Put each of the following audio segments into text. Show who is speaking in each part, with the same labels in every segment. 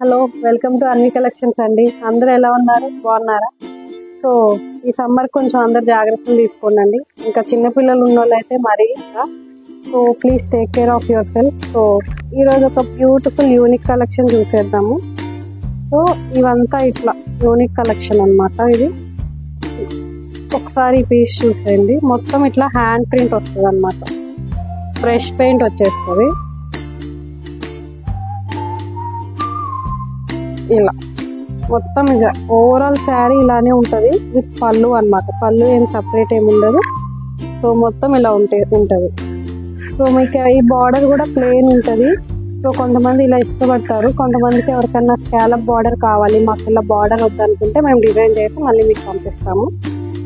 Speaker 1: Hello, welcome to అన్ని collections అండి. అందరూ ఎలా ఉన్నారు? బాగున్నారా? సో ఈ సమ్మర్ కొంచెం అందరు జాగ్రత్తలు తీసుకోండి. ఇంకా చిన్నపిల్లలు ఉన్న వాళ్ళు అయితే మరీ so please take care of your self. So ఈరోజు ఒక బ్యూటిఫుల్ యూనిక్ కలెక్షన్ చూసేద్దాము. సో ఇవంతా ఇట్లా యూనిక్ కలెక్షన్ అన్నమాట. ఇది ఒకసారి ఈ పీస్ చూసేయండి. మొత్తం ఇట్లా హ్యాండ్ ప్రింట్ వస్తుంది అన్నమాట. బ్రష్ పెయింట్ వచ్చేస్తుంది. ఇలా మొత్తం ఇక ఓవరాల్ శారీ ఇలానే ఉంటుంది విత్ పళ్ళు అన్నమాట. పళ్ళు ఏం సపరేట్ ఏమి ఉండదు. సో మొత్తం ఇలా ఉంటది. సో మీకు ఈ బార్డర్ కూడా ప్లెయిన్ ఉంటుంది. సో కొంతమంది ఇలా ఇష్టపడతారు, కొంతమందికి ఎవరికన్నా స్కాలప్ బార్డర్ కావాలి, మాకు ఇలా బార్డర్ వద్దనుకుంటే మేము డిజైన్ చేసి మళ్ళీ మీకు పంపిస్తాము.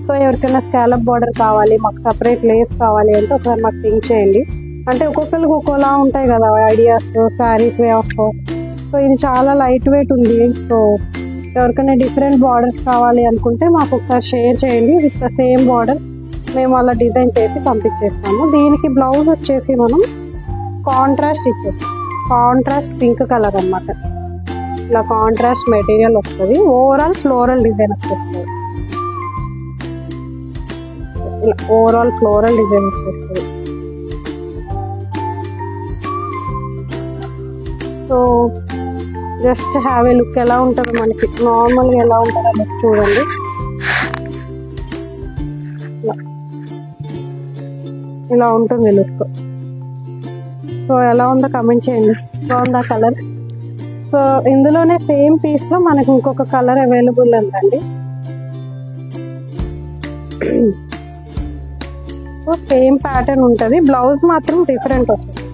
Speaker 1: సో ఎవరికైనా స్కాలప్ బార్డర్ కావాలి, మాకు సపరేట్ లేస్ కావాలి అంటే ఒకసారి మాకు థింక్ చేయండి. అంటే ఒక్కొక్కరికి ఒక్కోలా ఉంటాయి కదా ideas, saris way of. So ఇది చాలా లైట్ వెయిట్ ఉంది. సో ఎవరికైనా డిఫరెంట్ బార్డర్స్ కావాలి అనుకుంటే మాకు ఒకసారి షేర్ చేయండి. విత్ ద సేమ్ బార్డర్ మేము అలా డిజైన్ చేసి పంపించేస్తాము. దీనికి బ్లౌజ్ వచ్చేసి మనం కాంట్రాస్ట్ ఇచ్చేస్తాం. కాంట్రాస్ట్ పింక్ కలర్ అన్నమాట. ఇలా కాంట్రాస్ట్ మెటీరియల్ వస్తుంది. ఓవరాల్ ఫ్లోరల్ డిజైన్ వచ్చేస్తుంది. ఇలా ఓవరాల్ ఫ్లోరల్ డిజైన్ వచ్చేస్తుంది. So just have a look. ఎలా ఉంటుందో మనకి నార్మల్గా ఎలా ఉంటుందో లుక్ చూడండి. ఇలా ఉంటుంది లుక్. సో ఎలా ఉందో కమెంట్ చేయండి. బాగుందా కలర్? సో ఇందులోనే సేమ్ పీస్ లో మనకి ఇంకొక కలర్ అవైలబుల్ ఉందండి. సో సేమ్ ప్యాటర్న్ ఉంటుంది. బ్లౌజ్ మాత్రం డిఫరెంట్ వస్తుంది.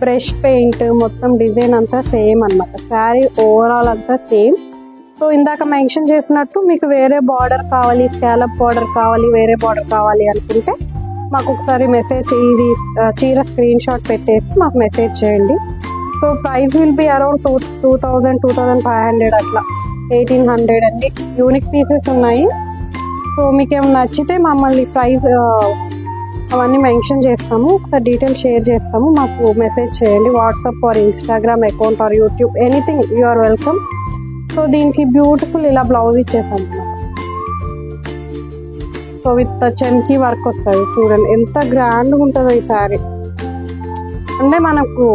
Speaker 1: బ్రష్ పెయింట్ మొత్తం డిజైన్ అంతా సేమ్ అన్నమాట. శారీ ఓవరాల్ అంతా సేమ్. సో ఇందాక మెన్షన్ చేసినట్టు మీకు వేరే బార్డర్ కావాలి, స్కాలప్ బార్డర్ కావాలి, వేరే బార్డర్ కావాలి అనుకుంటే మాకు ఒకసారి మెసేజ్, ఇది చీర స్క్రీన్ షాట్ పెట్టేసి మాకు మెసేజ్ చేయండి. So price will be around 2000, 2500 అట్లా, 1800 అండి. యూనిక్ పీసెస్ ఉన్నాయి. సో మీకు ఏమైనా నచ్చితే మమ్మల్ని ప్రైస్ అవన్నీ మెన్షన్ చేస్తాము. ఒకసారి డీటెయిల్స్ షేర్ చేస్తాము. మాకు మెసేజ్ చేయండి. WhatsApp or Instagram account or YouTube, anything you are welcome. So దీనికి బ్యూటిఫుల్ ఇలా బ్లౌజ్ ఇచ్చేసాం అన్నమాట. సో విత్ చమ్కీ వర్క్ వస్తుంది. చూడండి ఎంత గ్రాండ్గా ఉంటుందో ఈ శారీ. అంటే మనకు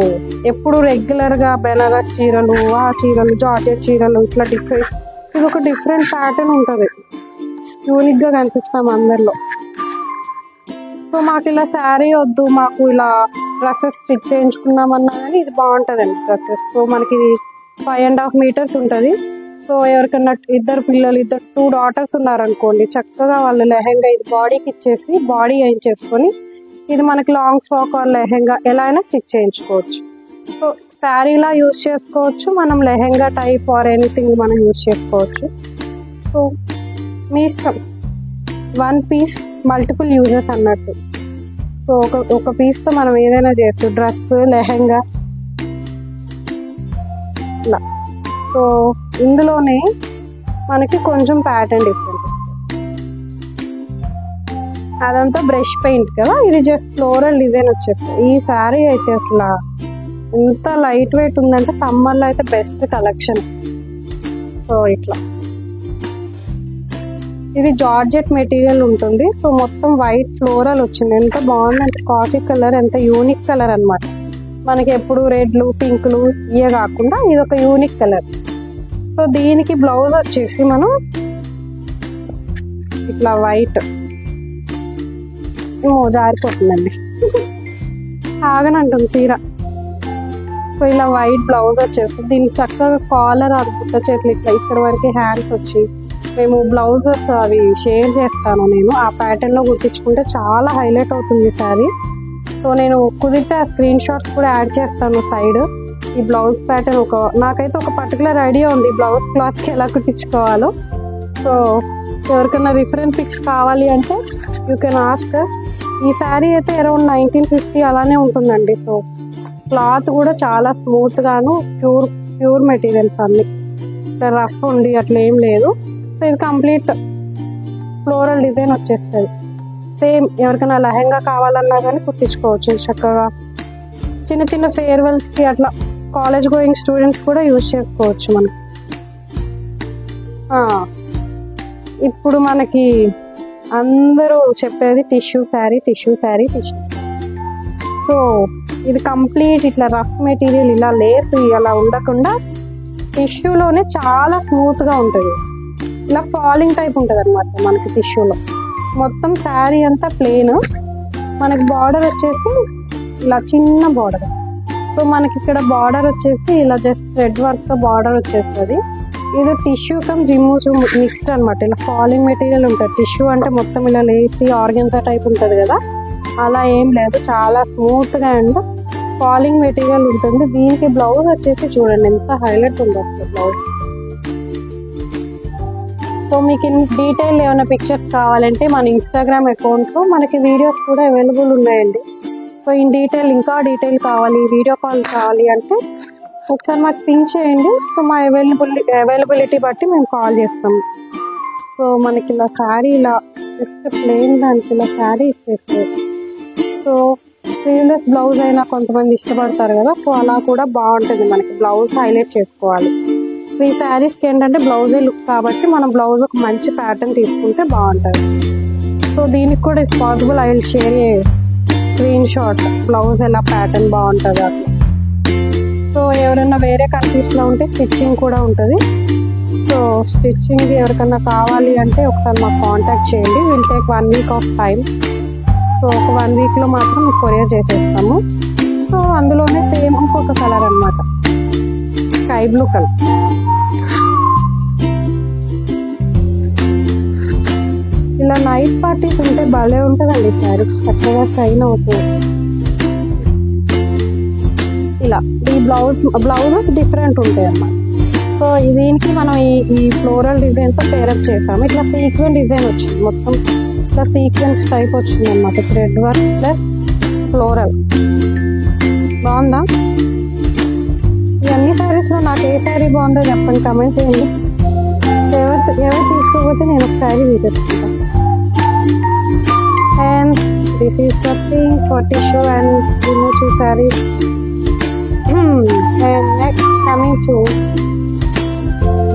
Speaker 1: ఎప్పుడు రెగ్యులర్గా బెనారస్ చీరలు, ఆ చీరలు, జార్జెట్ చీరలు ఇట్లా డిఫరెంట్, ఇది ఒక డిఫరెంట్ ప్యాటర్న్ ఉంటుంది. యూనిక్గా కనిపిస్తాం అందరిలో. సో మాకు ఇలా శారీ వద్దు, మాకు ఇలా డ్రెస్సెస్ స్టిచ్ చేయించుకున్నామన్నా కానీ ఇది బాగుంటుందండి డ్రెస్సెస్. సో మనకి ఇది 5.5 meters ఉంటుంది. సో ఎవరికన్నా ఇద్దరు 2 daughters ఉన్నారనుకోండి, చక్కగా వాళ్ళు లెహెంగా ఇది బాడీకి ఇచ్చేసి బాడీ వేయించేసుకొని ఇది మనకి లాంగ్ ఫ్రాక్ ఆర్ లెహెంగా ఎలా అయినా స్టిచ్ చేయించుకోవచ్చు. సో శారీలా యూజ్ చేసుకోవచ్చు, మనం లెహెంగా టైప్ ఆర్ ఎనీథింగ్ మనం యూజ్ చేసుకోవచ్చు. సో మీ ఇష్టం. 1 piece మల్టిపుల్ యూజెస్ అన్నట్టు. సో ఒక పీస్తో మనం ఏదైనా చేయొచ్చు, డ్రెస్, లెహెంగా ఇలా. సో ఇందులోనే మనకి కొంచెం ప్యాటర్న్ డిఫరెంట్. అదంతా బ్రష్ పెయింట్ కదా, ఇది జస్ట్ ఫ్లోరల్ డిజైన్ వచ్చేస్తుంది. ఈ శారీ అయితే అసలు ఎంత లైట్ వెయిట్ ఉందంటే సమ్మర్లో అయితే బెస్ట్ కలెక్షన్. సో ఇట్లా ఇది జార్జెట్ మెటీరియల్ ఉంటుంది. సో మొత్తం వైట్ ఫ్లోరల్ వచ్చింది. ఎంత బాగుందంటే కాఫీ కలర్, ఎంత యూనిక్ కలర్ అన్నమాట. మనకి ఎప్పుడు రెడ్లు, పింకులు ఇవే కాకుండా ఇది ఒక యూనిక్ కలర్. సో దీనికి బ్లౌజ్ వచ్చేసి మనం ఇట్లా వైట్, జారిపోతుందండి ఆగనంటుంది చీర. సో ఇలా వైట్ బ్లౌజ్ వచ్చేసి దీనికి చక్కగా కాలర్ బుట్ట చేతులు ఇట్లా ఇక్కడ వరకు హ్యాండ్స్ వచ్చి, మేము బ్లౌజెస్ అవి షేర్ చేస్తాను నేను. ఆ ప్యాటర్న్ లో కుట్టించుకుంటే చాలా హైలైట్ అవుతుంది శారీ. సో నేను కుదిరితే ఆ స్క్రీన్ షాట్స్ కూడా యాడ్ చేస్తాను సైడ్. ఈ బ్లౌజ్ ప్యాటర్న్ నాకైతే ఒక పర్టికులర్ ఐడియా ఉంది బ్లౌజ్ క్లాత్కి ఎలా కుట్టించుకోవాలో. సో ఎవరికైనా రిఫరెన్స్ పిక్స్ కావాలి అంటే యూ కెన్ ఆస్క్. ఈ శారీ అయితే అరౌండ్ 1950 అలానే ఉంటుందండి. సో క్లాత్ కూడా చాలా స్మూత్ గాను ప్యూర్ మెటీరియల్స్ అన్ని, రఫ్ ఉండి అట్లా ఏం లేదు. సో ఇది కంప్లీట్ ఫ్లోరల్ డిజైన్ వచ్చేస్తుంది. సేమ్ ఎవరికైనా లెహెంగా కావాలన్నా కానీ కుట్టించుకోవచ్చు చక్కగా. చిన్న చిన్న ఫేర్వెల్స్కి అట్లా కాలేజ్ గోయింగ్ స్టూడెంట్స్ కూడా యూజ్ చేసుకోవచ్చు మనం. ఇప్పుడు మనకి అందరూ చెప్పేది టిష్యూ శారీ. సో ఇది కంప్లీట్ ఇట్లా రఫ్ మెటీరియల్, ఇలా లేస్ అలా ఉండకుండా టిష్యూలోనే చాలా స్మూత్గా ఉంటుంది. ఇలా ఫాలింగ్ టైప్ ఉంటుంది అనమాట మనకి టిష్యూలో. మొత్తం శారీ అంతా ప్లెయిన్. మనకి బార్డర్ వచ్చేసి ఇలా చిన్న బార్డర్. సో మనకి ఇక్కడ బార్డర్ వచ్చేసి ఇలా జస్ట్ థ్రెడ్ వర్క్తో బార్డర్ వచ్చేస్తుంది. ఇది టిష్యూ కమ్ జిమ్ము మిక్స్డ్ అనమాట. ఇలా ఫాలింగ్ మెటీరియల్ ఉంటుంది. టిష్యూ అంటే మొత్తం ఇలా లేసి ఆర్గన్జా టైప్ ఉంటుంది కదా, అలా ఏం లేదు. చాలా స్మూత్గా అండ్ ఫాలింగ్ మెటీరియల్ ఉంటుంది. దీనికి బ్లౌజ్ వచ్చేసి చూడండి ఎంత హైలైట్ ఉంది అసలు బ్లౌజ్. సో మీకు ఇన్ డీటెయిల్ ఏమైనా పిక్చర్స్ కావాలంటే మన ఇన్స్టాగ్రామ్ అకౌంట్లో మనకి వీడియోస్ కూడా అవైలబుల్ ఉన్నాయండి. సో ఇన్ డీటెయిల్ ఇంకా డీటెయిల్ కావాలి, వీడియో కాల్ కావాలి అంటే ఒకసారి మాకు పింక్ చేయండి. సో మా అవైలబిలిటీ బట్టి మేము కాల్ చేస్తాము. సో మనకి ఇలా శారీ ఇలా జస్ట్ ప్లెయిన్ దానికి ఇలా శారీ ఇచ్చేస్తారు. సో స్లీవ్లెస్ బ్లౌజ్ అయినా కొంతమంది ఇష్టపడతారు కదా, సో అలా కూడా బాగుంటుంది. మనకి బ్లౌజ్ హైలైట్ చేసుకోవాలి. సో ఈ శారీస్కి ఏంటంటే బ్లౌజే లుక్ కాబట్టి మనం బ్లౌజ్ ఒక మంచి ప్యాటర్న్ తీసుకుంటే బాగుంటుంది. సో దీనికి కూడా it's possible, I will share A screen shot blouse ఎలా ప్యాటర్న్ బాగుంటుంది అట్లా. సో ఎవరైనా వేరే కంట్రీస్లో ఉంటే స్టిచ్చింగ్ కూడా ఉంటుంది. సో స్టిచ్చింగ్ ఎవరికన్నా కావాలి అంటే ఒకసారి మాకు కాంటాక్ట్ చేయండి. Will take 1 week off time. So ఒక 1 వీక్లో మాత్రం మీకు కొరియర్ చేసేస్తాము. సో అందులోనే సేమ్ ఇంకొక కలర్ అనమాట, స్కై బ్లూ కలర్. ఇలా నైట్ పార్టీస్ ఉంటే భలే ఉంటుందండి శారీ, చక్కగా షైన్ అవుతుంది. ఇలా ఈ బ్లౌజెస్ డిఫరెంట్ ఉంటాయి అన్నమాట. సో దీనికి మనం ఈ ఫ్లోరల్ డిజైన్తో పేరప్ చేసాము. ఇట్లా సీక్వెన్స్ డిజైన్ వచ్చింది, మొత్తం ఇట్లా సీక్వెన్స్ టైప్ వచ్చింది అనమాట. Thread work plus floral. బాగుందా? ఇవన్నీ శారీస్లో నాకు ఏ శారీ బాగుందో చెప్పండి, కమెంట్ చేయండి. ఎవరు తీసుకోకపోతే నేను ఒక శారీ తీసేసుకుంటాను. And this is the thing for tissue and remove 2 saris. And next coming to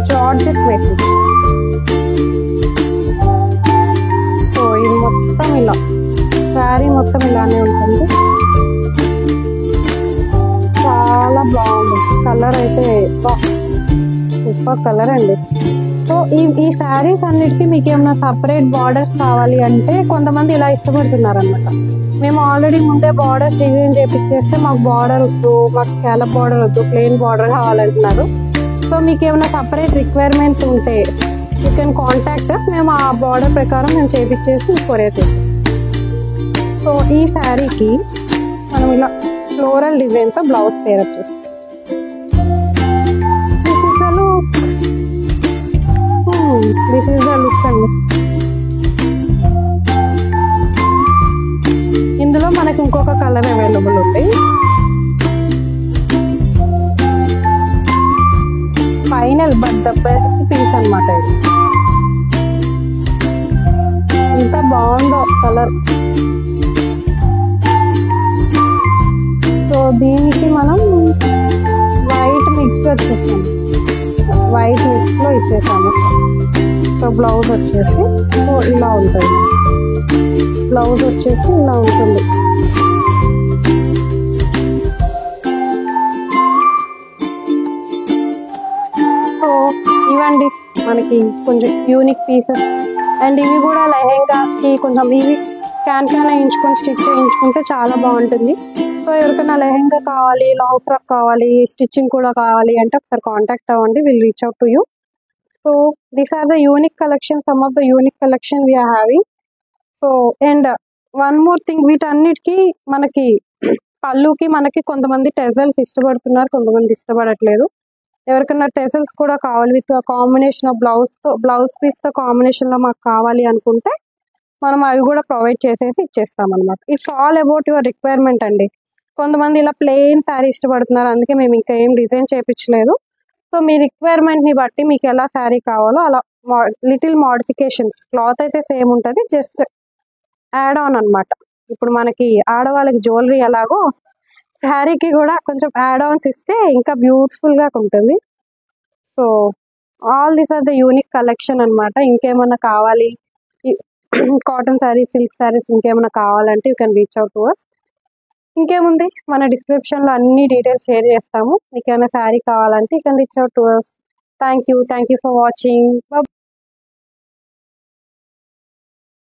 Speaker 1: georgette material. So ఇది మొత్తం ఇలా శారీ మొత్తం ఇలానే ఉంటుంది. చాలా బాగుంది కలర్ అయితే, సూపర్ కలర్ అండి. సో ఈ శారీస్ అన్నిటికీ మీకు ఏమైనా సపరేట్ బార్డర్స్ కావాలి అంటే కొంతమంది ఇలా ఇష్టపడుతున్నారు అనమాట. మేము ఆల్రెడీ ముందే బార్డర్స్ డిజైన్ చేపించేస్తే మాకు బార్డర్ వద్దు, మాకు స్కాలప్ బార్డర్ వద్దు, ప్లెయిన్ బార్డర్ కావాలంటున్నారు. సో మీకు ఏమైనా సపరేట్ రిక్వైర్మెంట్స్ ఉంటే యూ కెన్ కాంటాక్ట్ అస్. మేము ఆ బార్డర్ ప్రకారం మేము చేపించేసి కొరియర్ చేస్తాం. సో ఈ శారీకి మనం ఇలా ఫ్లోరల్ డిజైన్తో బ్లౌజ్ పేరప్ చేస్తాం. This is the look. This is the look అండి. ఇందులో మనకి ఇంకొక కలర్ అవైలబుల్ ఉంది. Final but the best piece అనమాట ఇది. ఎంత బాగుందో కలర్. సో దీనికి మనం వైట్ మిక్స్డ్ వచ్చేసాము, వైట్ మిక్స్లో ఇచ్చేసాము. సో బ్లౌజ్ వచ్చేసి సో ఇలా ఉంటుంది. బ్లౌజ్ వచ్చేసి ఇలా ఉంటుంది. సో ఇవండి మనకి కొంచెం యూనిక్ పీసెస్. అండ్ ఇవి కూడా లెహెంగాస్కి కొంచెం ఇవి క్యాన్ వేయించుకొని స్టిచ్ చేయించుకుంటే చాలా బాగుంటుంది. సో ఎవరికైనా లెహెంగా కావాలి, లాంగ్ ఫ్రాక్ కావాలి, స్టిచ్చింగ్ కూడా కావాలి అంటే ఒకసారి కాంటాక్ట్ అవ్వండి. Will reach out to you. So these are the unique collection, some of the unique collection we're having. So and one more thing, వీటన్నిటికీ మనకి పళ్ళుకి మనకి కొంతమంది టెజల్స్ ఇష్టపడుతున్నారు, కొంతమంది ఇష్టపడట్లేదు. ఎవరికైనా టెజల్స్ కూడా కావాలి విత్ కాంబినేషన్ ఆఫ్ బ్లౌజ్ పీస్తో కాంబినేషన్లో మాకు కావాలి అనుకుంటే మనం అవి కూడా ప్రొవైడ్ చేసేసి ఇచ్చేస్తాం అనమాట. It's all about your requirement అండి. కొంతమంది ఇలా ప్లెయిన్ శారీ ఇష్టపడుతున్నారు, అందుకే మేము ఇంకా ఏం డిజైన్ చేయించలేదు. సో మీ రిక్వైర్మెంట్ని బట్టి మీకు ఎలా శారీ కావాలో అలా లిటిల్ మోడిఫికేషన్స్, క్లాత్ అయితే సేమ్ ఉంటుంది, జస్ట్ యాడ్ ఆన్ అనమాట. ఇప్పుడు మనకి ఆడవాళ్ళకి జ్యువెలరీ ఎలాగో శారీకి కూడా కొంచెం యాడ్ ఆన్స్ ఇస్తే ఇంకా బ్యూటిఫుల్ గా ఉంటుంది. So all these are the unique collection అన్నమాట. ఇంకేమన్నా కావాలి, కాటన్ శారీస్, సిల్క్ శారీస్ ఇంకేమైనా కావాలంటే you can reach out to us. ఇంకేముంది, మన డిస్క్రిప్షన్ లో అన్ని డీటెయిల్స్ షేర్ చేస్తాము. మీకు ఏమైనా శారీ కావాలంటే you can reach out to us. Thank you for watching.